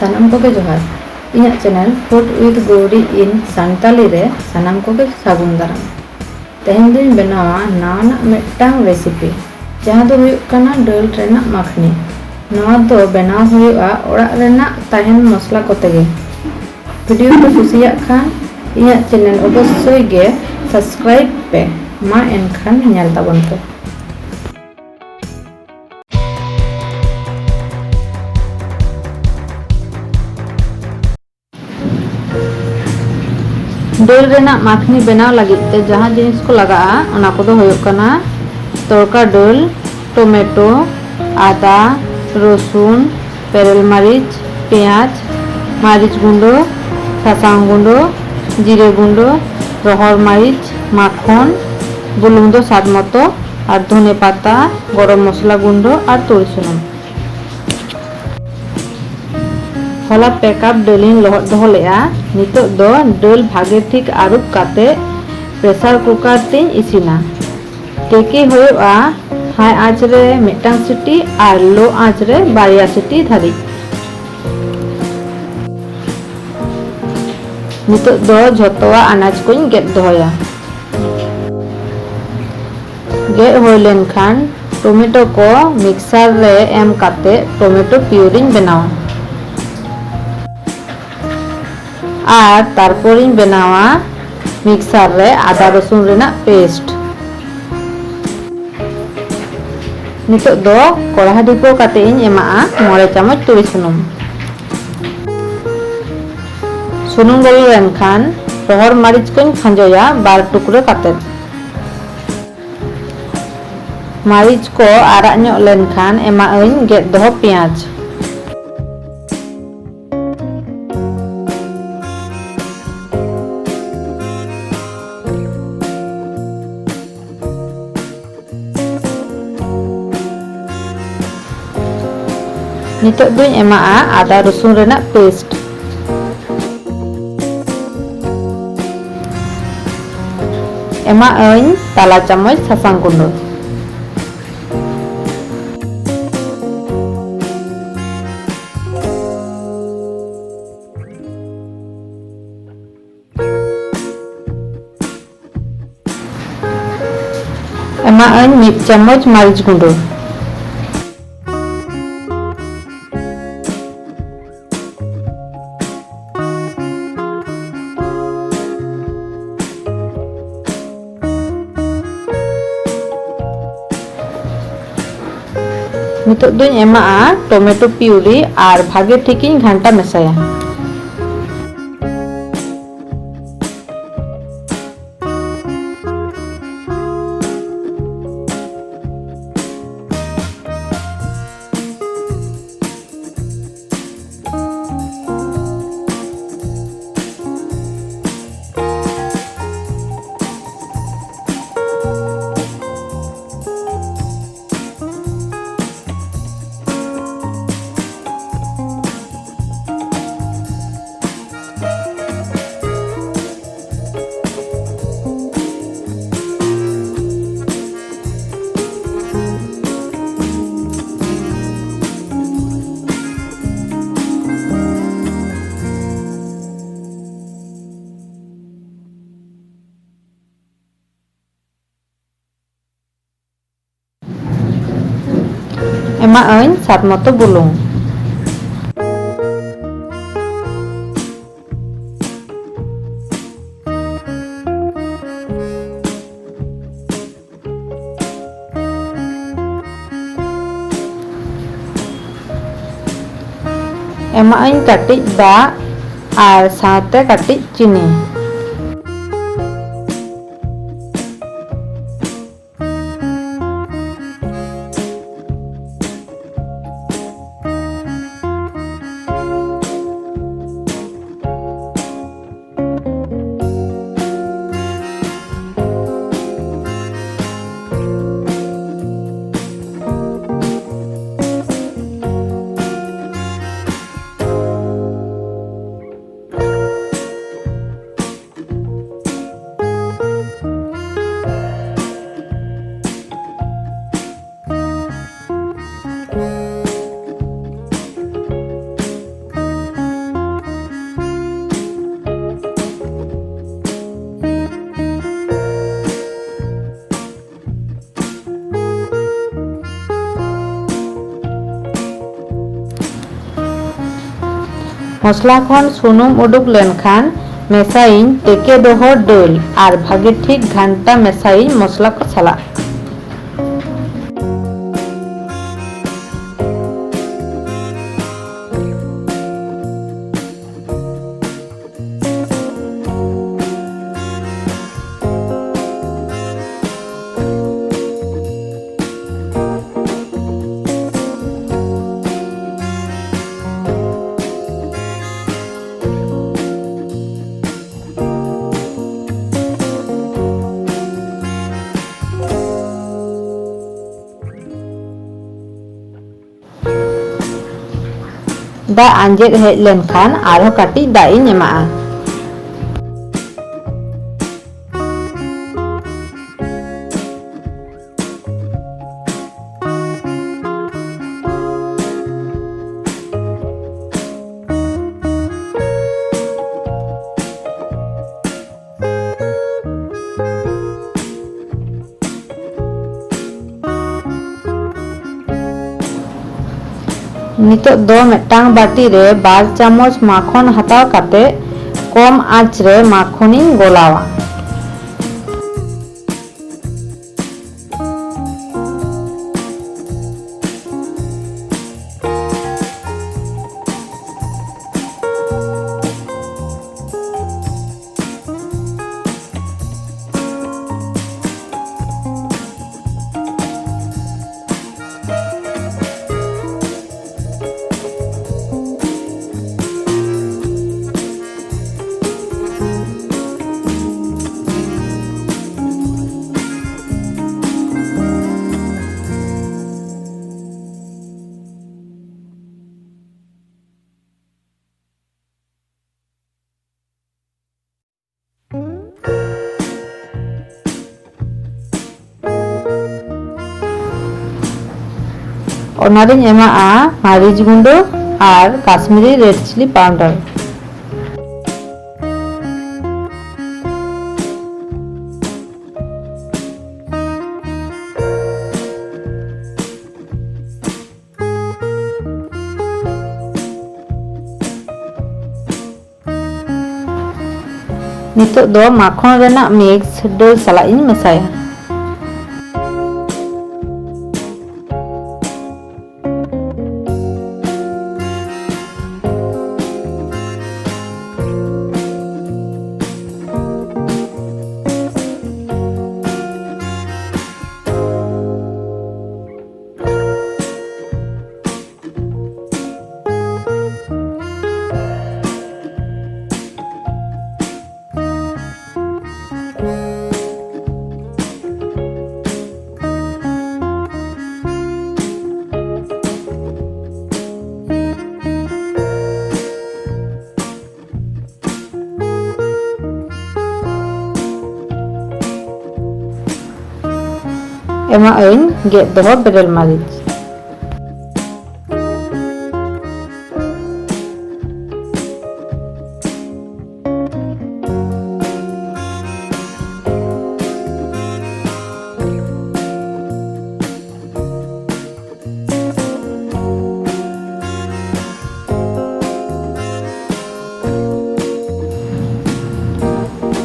sanam koge johar inyak channel Food with Gauri in Santali re sanam koge sagun daram tehn din benawa nawana mettang recipe jahan do huyuk kana dal renah makhni nawa do benaw huyuga orak renah tahen mosla kotege video ko kusiyak khan inyak channel obossoy ge subscribe pe ma enkhan nyal tabon pe dal renah makhni benaw lagit te jahan jinis ko lagaa ona kodo huyuk kana torka dal tomato ada রসুন পেরেল মারিচ পেঁয়াজ মারিচ গুঁড়ো সাসাং গুঁড়ো জিরে গুঁড়ো রহর মারিচ মাখন বুলুং দো স্বাদ মতো আর ধনে পাতা গরম মশলা গুঁড়ো আর তুরি সুনুম হলা পেকআপ ডালিং লহদ দহ লেয়া নিতোग दो डाल भागे ठीक आरुब काते प्रेसार कुकार तीन इसिना टेके हुआ हाई आँच रे मिट्टांग सीटी और लो आँच रे बारिया सीटी धारी नितोग दो झोतोआ अनाज को गेद दोहया गेद होय लेनखान टमेटो को मिक्सर रे एम काते टमेटो प्यूरिंग बनावा और तारपोरिंग बनावा मिक्सर रे आदा रसुन रेना पेस्ट नितोग दो कढ़ा डिपो काते इन एमाआ 9 चामच तुरी सुनुम सुनुम बोलो लेनखान रहर मारिच को खांजोया 12 टुकरो काते मारिच को आराग ᱧᱚᱜ लेनखान एमाआइन गेद दो पेंयाज नितोग दुñ एमाआ आदा रसुन रेना पेस्ट एमाआइन ताला चामच सासां गुंडो एमाआइन 1 चामच मारिच गुंडो नितोग दुñ एमाआ टमेटो प्यूरी और भागे ठिकिन घांटा मेसाया एमाआइन स्वाद मतो बुलुं एमाआइन काटिज दा और साथे काटिज चीनी मसला खन सुनुम उडुक लेनखान मेसाइन टेके दोहो डोल और भागे ठीक घंटा मेसाइन मसला को सला। दा आंजेद हेज लेनखान आरो काटी दा इन एमाआ। नितो दो मिट्टांग बाटी रे 2 चामच माखन हताव काते कम आँच रे माखनी गोलावा। ओनारिन एमाआ मारिच गुंडो और काश्मीरी रेड चिली पाउडर। नितो दो माखन रेना मिक्स डोल सला इन मेसाया। एमाइन गेट दोहो बेरेल मारिच।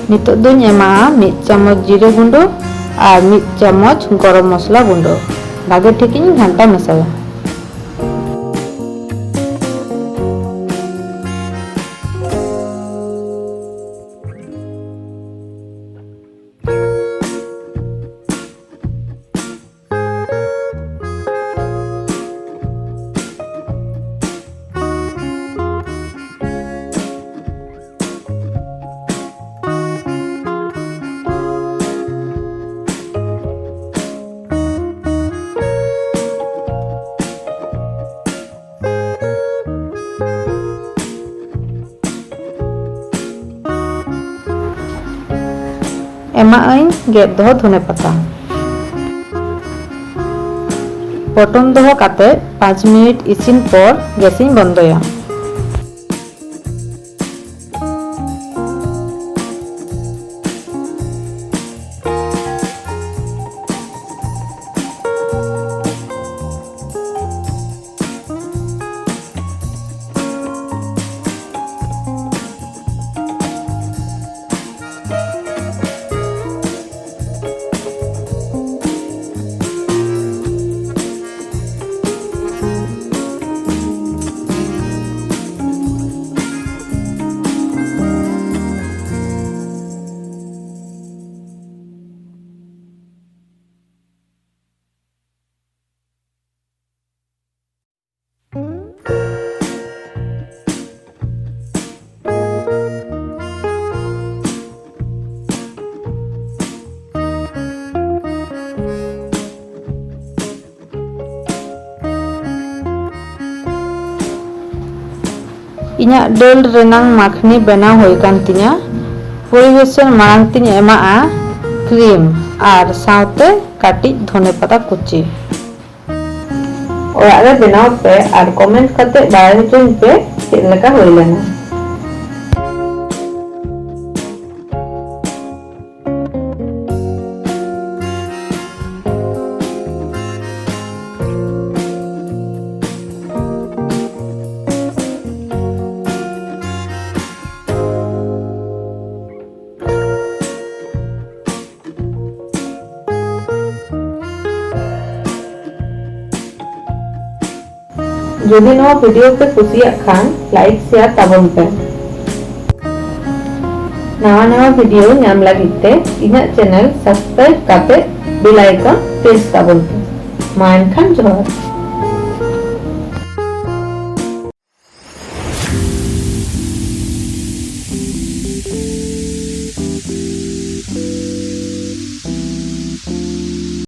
नितो दुन एमा 1 चामच जीरा गुंडो और 1 चामच गरम मसला गुंडो भागे ठीक घंटा मेसाया। एमाइन गेट दोहो धने पत्ता पटम दोहो काते 5 मिनट इसिन पर गैसिंग बंदोया। इन्या डेल रेनांग माखनी बेनाव होय कान तिन्या परिवेशन मांग तिन्या एमाआ क्रीम और साउते काटी धने पता कुची ओरा रे बेनाव पे और कमेंट करते बारे हचुन पे चेद लेका होय लेना। যদি नवा वीडियो पे कुसिया खान लाइक शेयर ताबन पे नवा वीडियो नाम लगिते इना चैनल सब्सक्राइब काते बेल आइकन प्रेस ताबन पे मान खान जोहार।